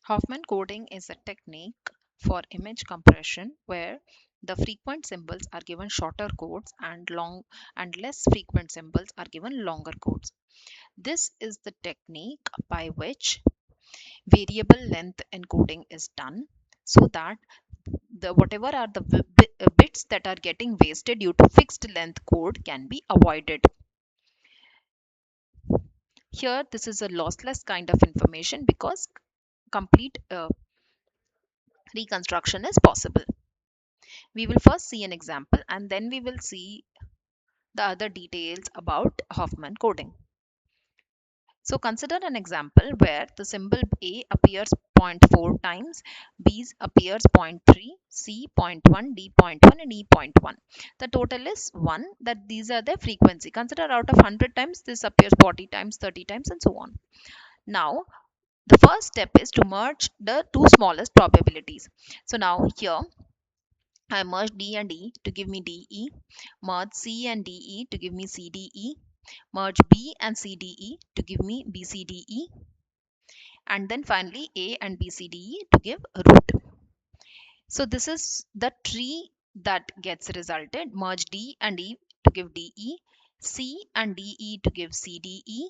Huffman coding is a technique for image compression where the frequent symbols are given shorter codes and less frequent symbols are given longer codes. This is the technique by which variable length encoding is done so that the whatever are the bits that are getting wasted due to fixed length code can be avoided. Here this is a lossless kind of information because complete reconstruction is possible. We will first see an example and then we will see the other details about Huffman coding. So consider an example where the symbol A appears zero point 0.4 times, B appears zero point 0.3, C zero point 0.1, D zero point 0.1 and E zero point 0.1. The total is 1, that these are the frequency. Consider out of 100 times this appears 40 times, 30 times and so on. Now the first step is to merge the two smallest probabilities. So now here I merge D and E to give me DE, merge C and DE to give me CDE, merge B and CDE to give me BCDE, and then finally A and BCDE to give root. So this is the tree that gets resulted. Merge D and E to give DE, C and DE to give CDE,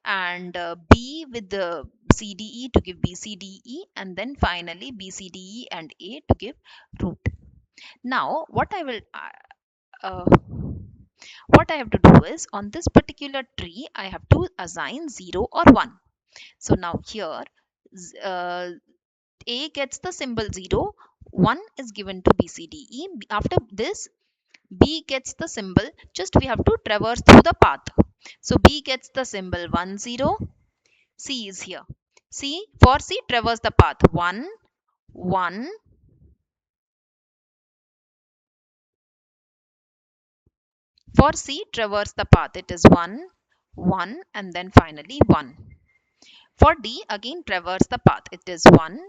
and B with the CDE to give BCDE, and then finally BCDE and A to give root. Now uh, what I have to do is on this particular tree I have to assign 0 or 1. So now here uh, A gets the symbol 0, 1 is given to BCDE. After this B gets the symbol, just we have to traverse through the path. So B gets the symbol 1 0, C is here. For C traverse the path 1 1. For C traverse the path, it is 1 1 and then finally 1. For D again traverse the path, it is 1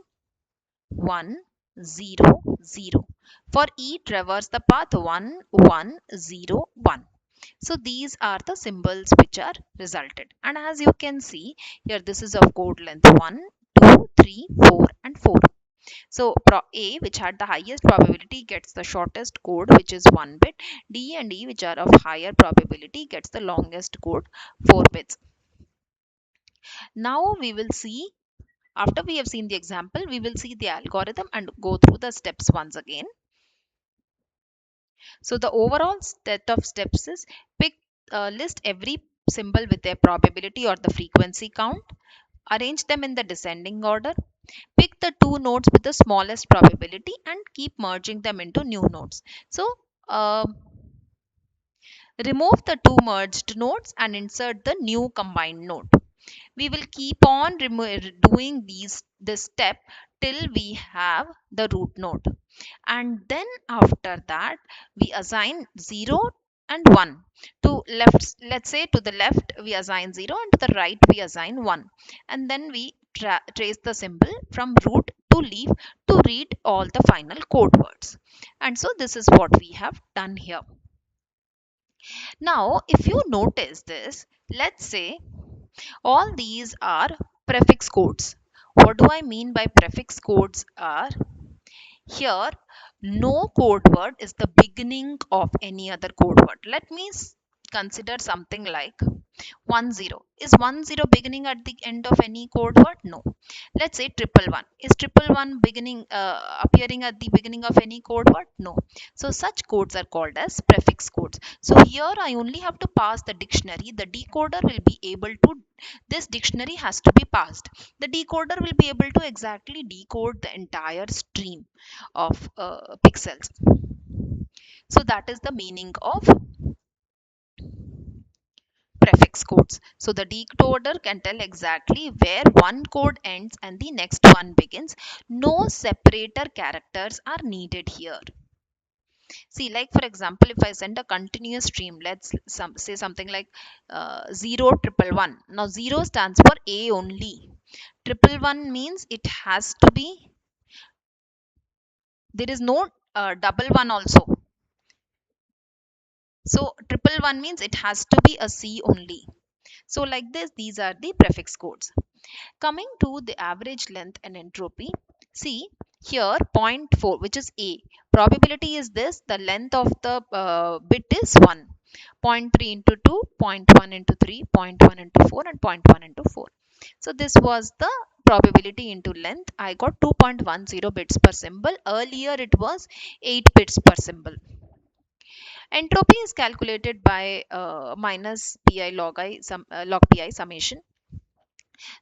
1 0 0. For E traverse the path 1 1 0 1. So these are the symbols which are resulted, and as you can see here this is of code length 1 2 3 4 and 4. So A, which had the highest probability, gets the shortest code, which is 1 bit. D and E, which are of higher probability, gets the longest code, 4 bits. Now we will see, after we have seen the example, we will see the algorithm and go through the steps once again. So the overall set of steps is list every symbol with their probability or the frequency count, arrange them in the descending order, pick the two nodes with the smallest probability and keep merging them into new nodes. So remove the two merged nodes and insert the new combined node. We will keep on doing this step till we have the root node, and then after that we assign 0 and 1 to left. Let's say to the left we assign 0 and to the right we assign 1, and then we trace the symbol from root to leaf to read all the final code words. And so this is what we have done here. Now if you notice this, let's say all these are prefix codes. What do I mean by prefix codes are, here no code word is the beginning of any other code word. Let me consider something like 10. Is 10 beginning at the end of any code word? No. Let's say 111. Is 111 beginning appearing at the beginning of any code word? No. So such codes are called as prefix codes. So here I only have to pass the dictionary. The decoder will be able to, this dictionary has to be passed. The decoder will be able to exactly decode the entire stream of pixels. So that is the meaning of prefix codes. So the decoder can tell exactly where one code ends and the next one begins. No separator characters are needed here. See, like for example, if I send a continuous stream, let's say something like 0 111. Now 0 stands for A only. 111 means it has to be, there is no double one also. So 111 means it has to be a C only. So like this, these are the prefix codes. Coming to the average length and entropy, see here zero point 0.4, which is A. Probability is this, the length of the bit is 1. Zero point 0.3 into 2, zero point 0.1 into 3, zero point 0.1 into 4, and zero point 0.1 into 4. So this was the probability into length. I got 2.10 bits per symbol. Earlier it was 8 bits per symbol. Entropy is calculated by minus pi log I log pi summation.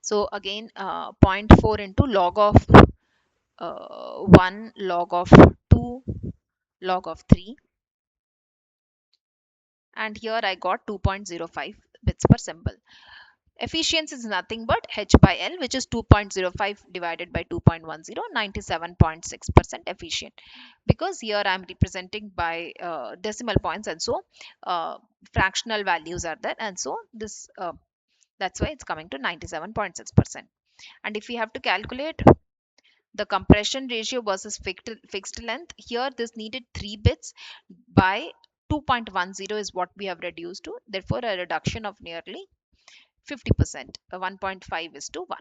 So again, zero point 0.4 into log of 1, log of 2, log of 3, and here I got 2.05 bits per symbol. Efficiency is nothing but h by L, which is 2.05 divided by 2.10, 97.6% efficient. Because here I am representing by decimal points, and so fractional values are there, and so this that's why it's coming to 97.6%. And if we have to calculate the compression ratio versus fixed length, here this needed 3 bits by 2.10 is what we have reduced to, therefore a reduction of nearly 50%, 1.5 is to 1.